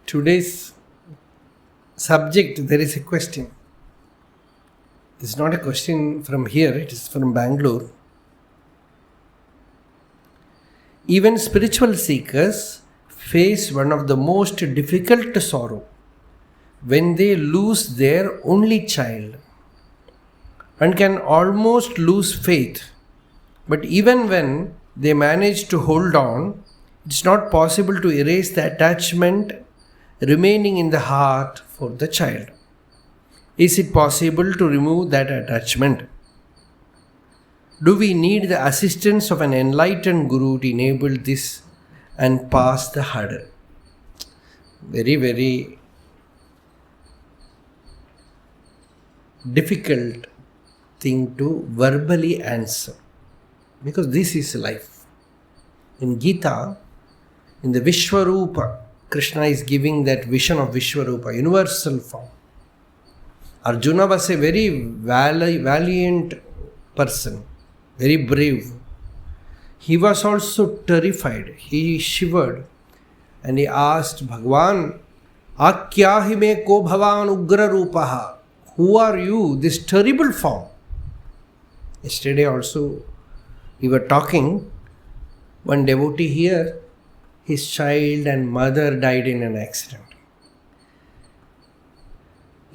Today's subject, there is a question. It's not a question from here, it is from Bangalore. Even spiritual seekers face one of the most difficult sorrow when they lose their only child. One can almost lose faith, but even when they manage to hold on, it's not possible to erase the attachment remaining in the heart for the child. Is it possible to remove that attachment? Do we need the assistance of an enlightened Guru to enable this and pass the hurdle? Very, very difficult thing to verbally answer, because this is life. In Gita, in the Vishwarupa, Krishna is giving that vision of Vishwarupa, universal form. Arjuna was a very valiant person, very brave. He was also terrified. He shivered and he asked Bhagwan, Akyahi me ko bhavan ugra rupaha. Who are you, this terrible form? Yesterday also we were talking, one devotee here, his child and mother died in an accident.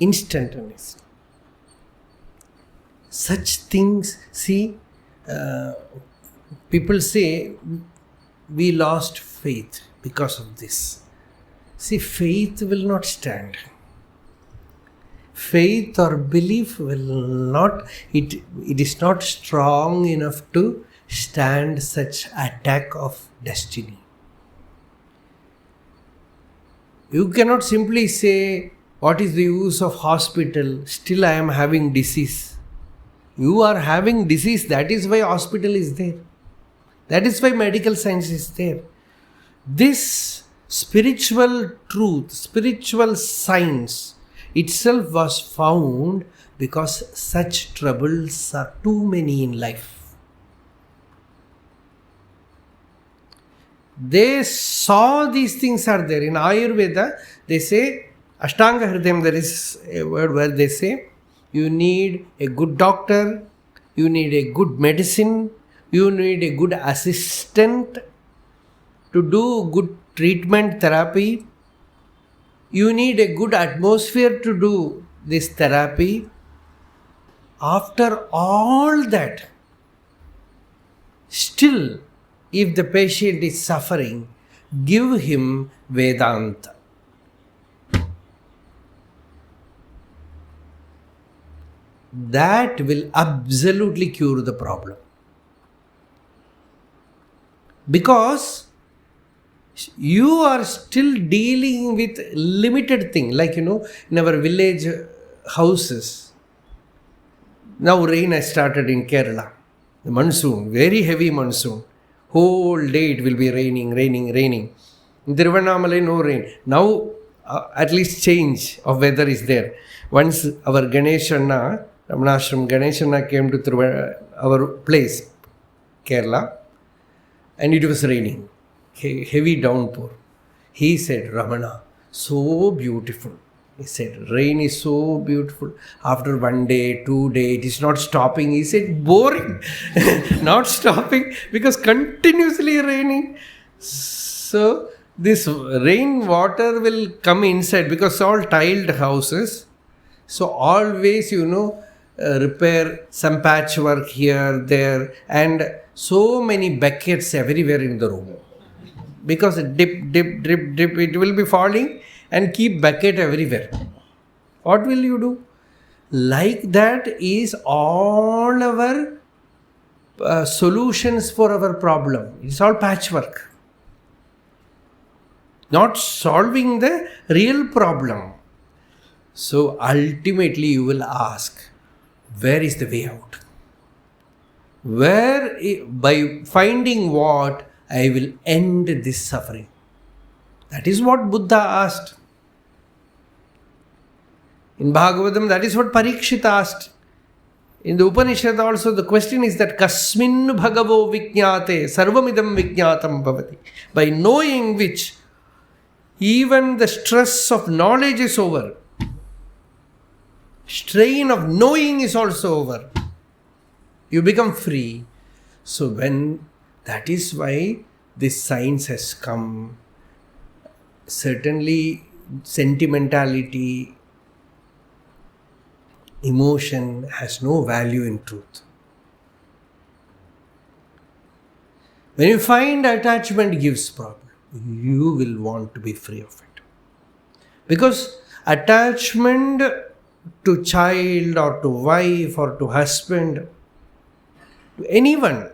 Instantaneously. Such things, see, people say we lost faith because of this. See, faith will not stand. Faith or belief will not, it is not strong enough to stand such attack of destiny. You cannot simply say, what is the use of hospital? Still I am having disease. You are having disease, that is why hospital is there. That is why medical science is there. This spiritual truth, spiritual science itself was found because such troubles are too many in life. They saw these things are there. In Ayurveda, they say, Ashtanga Hridayam, there is a word where they say, you need a good doctor, you need a good medicine, you need a good assistant to do good treatment therapy, you need a good atmosphere to do this therapy. After all that, still, if the patient is suffering, give him Vedanta. That will absolutely cure the problem. Because you are still dealing with limited thing. Like, in our village houses, now rain has started in Kerala. The monsoon, very heavy monsoon. Whole day it will be raining. In Tiruvannamalai, no rain. Now, at least change of weather is there. Once our Ganeshana, Ramanashram Ganeshana came to our place, Kerala, and it was raining. Heavy downpour. He said, Ramana, so beautiful. He said, rain is so beautiful. After 1 day, 2 days, it is not stopping. He said, boring. Not stopping because continuously raining. So, this rain water will come inside because all tiled houses. So, always, repair some patchwork here, there, and so many buckets everywhere in the room. Because dip, it will be falling and keep bucket everywhere. What will you do? Like that is all our solutions for our problem. It's all patchwork. Not solving the real problem. So ultimately you will ask, where is the way out? By finding what, I will end this suffering. That is what Buddha asked. In Bhagavatam, that is what Parikshit asked. In the Upanishad also, the question is that Kasmin Bhagavo Vijñāte Sarvamidam Vijñātam Bhavati. By knowing which, even the stress of knowledge is over. Strain of knowing is also over. You become free. So that is why this science has come. Certainly, sentimentality, emotion has no value in truth. When you find attachment gives problem, you will want to be free of it. Because attachment to child or to wife or to husband, to anyone,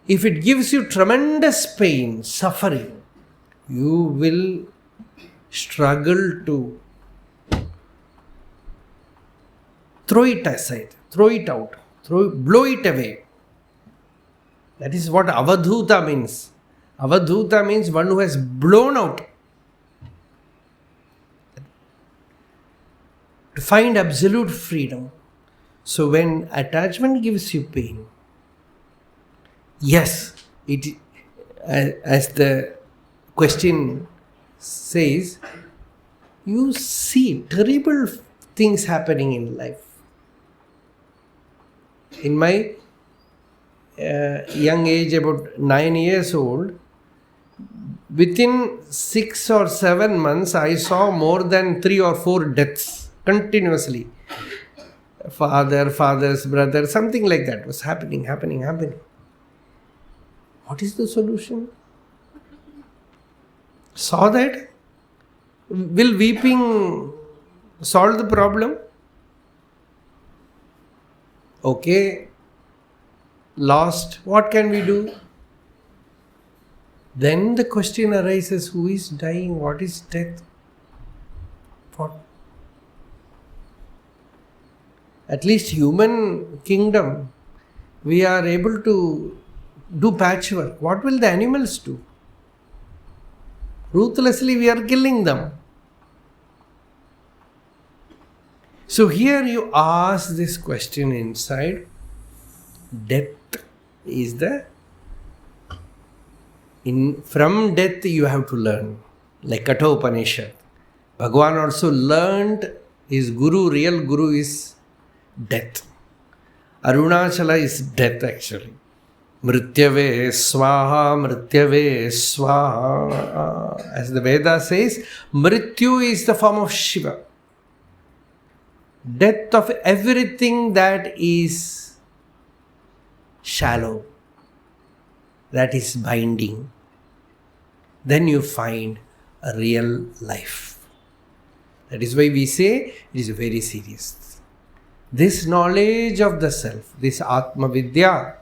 if it gives you tremendous pain, suffering, you will struggle to throw it aside, throw it out, blow it away. That is what avadhuta means. Avadhuta means one who has blown out. To find absolute freedom. So when attachment gives you pain, yes, it, as the question says, you see terrible things happening in life. In my young age, about 9 years old, within 6 or 7 months, I saw more than 3 or 4 deaths continuously. Father's brother, something like that was happening. What is the solution? Saw that? Will weeping solve the problem? Okay, lost. What can we do? Then the question arises, who is dying? What is death? What? At least human kingdom, we are able to do patchwork. What will the animals do? Ruthlessly we are killing them. So here you ask this question inside. Death is from death you have to learn. Like Katha Upanishad. Bhagavan also learned, his guru, real guru is death. Arunachala is death actually. Mrityave swaha, mrityave swaha. As the Veda says, Mrityu is the form of Shiva. Death of everything that is shallow, that is binding. Then you find a real life. That is why we say it is very serious. This knowledge of the self, this Atma Vidya,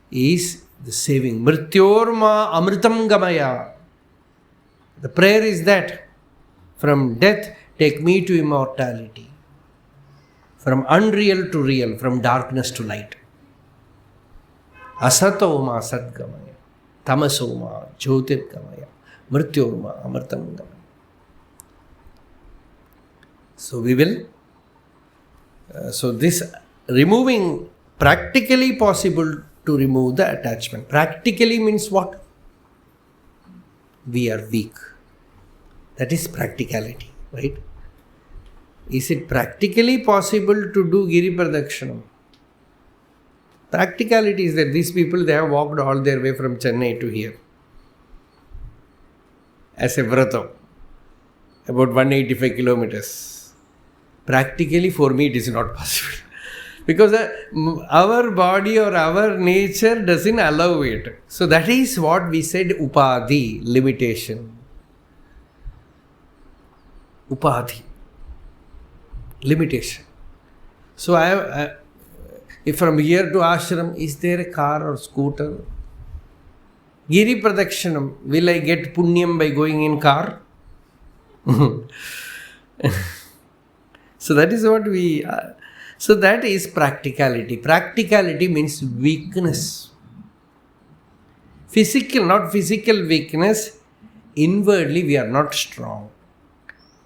is the saving. Mrityorma amritam gamaya. The prayer is that from death, take me to immortality. From unreal to real, from darkness to light. Asatoma sadgamaya, tamasoma jyotirgamaya, mrityorma amritam gamaya. So we will, so this removing, practically possible to remove the attachment. Practically means what? We are weak. That is practicality, right? Is it practically possible to do Giri Pradakshanam? Practicality is that these people, they have walked all their way from Chennai to here as a vrata, about 185 kilometers. Practically for me it is not possible because our body or our nature doesn't allow it. So that is what we said, upadhi, limitation. Upadhi, limitation. So if from here to ashram, is there a car or scooter? Giri Pradakshanam, will I get punyam by going in car? So that is what we so that is practicality. Practicality means weakness. Physical, not physical weakness. Inwardly we are not strong.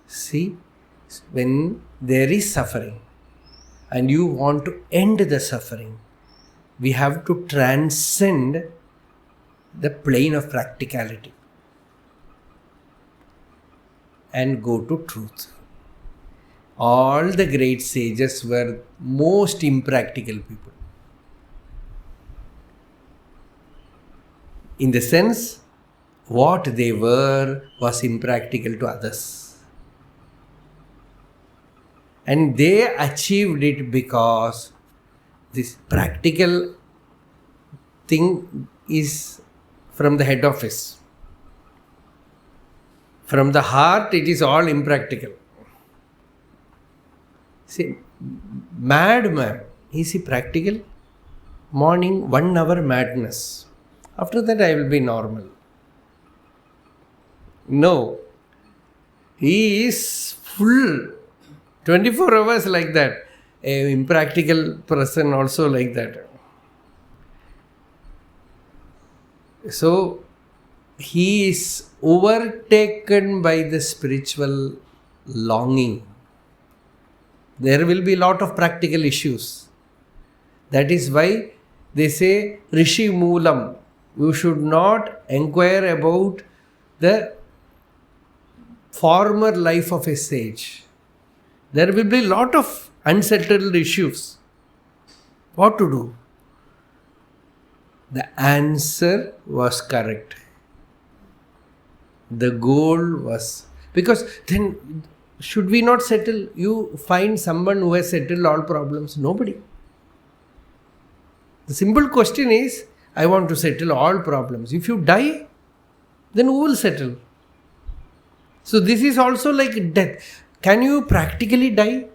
See, when there is suffering and you want to end the suffering, we have to transcend the plane of practicality and go to truth. All the great sages were most impractical people. In the sense, what they were was impractical to others. And they achieved it because this practical thing is from the head office. From the heart, it is all impractical. See, madman, is he practical? Morning, 1 hour madness. After that, I will be normal. No. He is full. 24 hours like that. An impractical person also like that. So, he is overtaken by the spiritual longing. There will be a lot of practical issues. That is why they say Rishi Moolam. You should not inquire about the former life of a sage. There will be a lot of unsettled issues. What to do? The answer was correct. The goal was, because then should we not settle? You find someone who has settled all problems? Nobody. The simple question is, I want to settle all problems. If you die, then who will settle? So this is also like death. Can you practically die?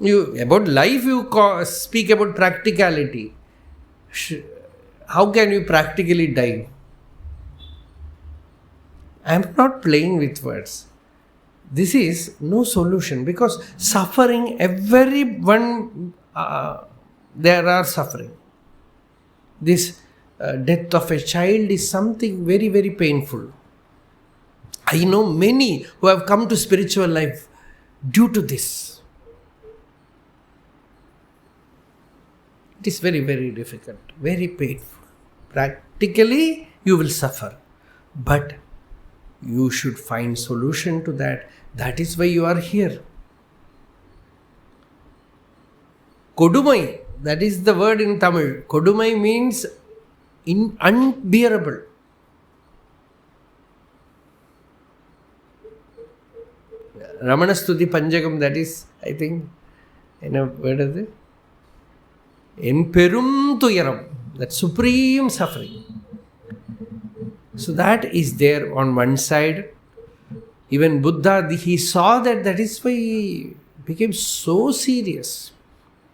About life you speak about practicality. How can you practically die? I am not playing with words. This is no solution, because suffering, everyone, there are suffering. This death of a child is something very, very painful. I know many who have come to spiritual life due to this. It is very, very difficult, very painful. Practically, you will suffer. But you should find solution to that. That is why you are here. Kodumai, that is the word in Tamil. Kodumai means unbearable. Ramanastuti Panjagam, that is, I think, where is it? In Perum Tuyaram, that supreme suffering. So that is there on one side. Even Buddha, he saw that is why he became so serious.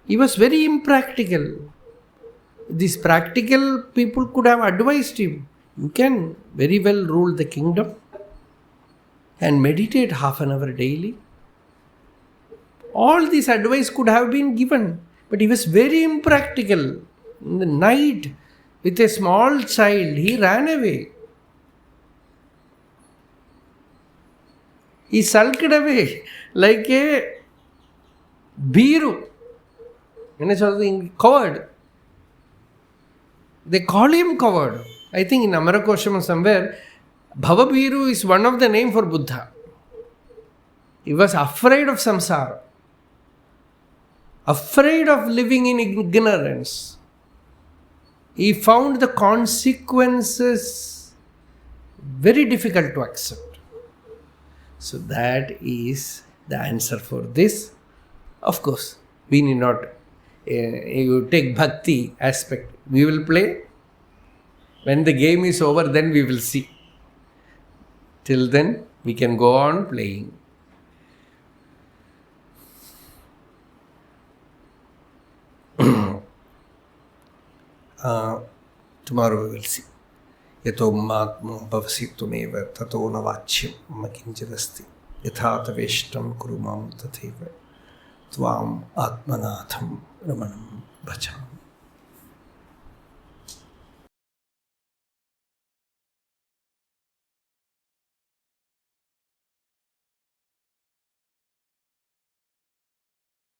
He was very impractical. These practical people could have advised him. You can very well rule the kingdom and meditate half an hour daily. All this advice could have been given. But he was very impractical. In the night, with a small child, he ran away. He sulked away like a Biru. Coward. They call him coward. I think in Amarakosham somewhere, Bhavabiru is one of the name for Buddha. He was afraid of samsara. Afraid of living in ignorance. He found the consequences very difficult to accept. So that is the answer for this. Of course, we need not you take bhakti aspect. We will play. When the game is over, then we will see. Till then, we can go on playing. Tomorrow we will see. यतो मात्मो भवसि त्वमेव ततो न वाच्यं मम किञ्चिदस्ति यथा तवेष्टं कुरु मां तथैव त्वाम् आत्मनाथं रमणं भजामि.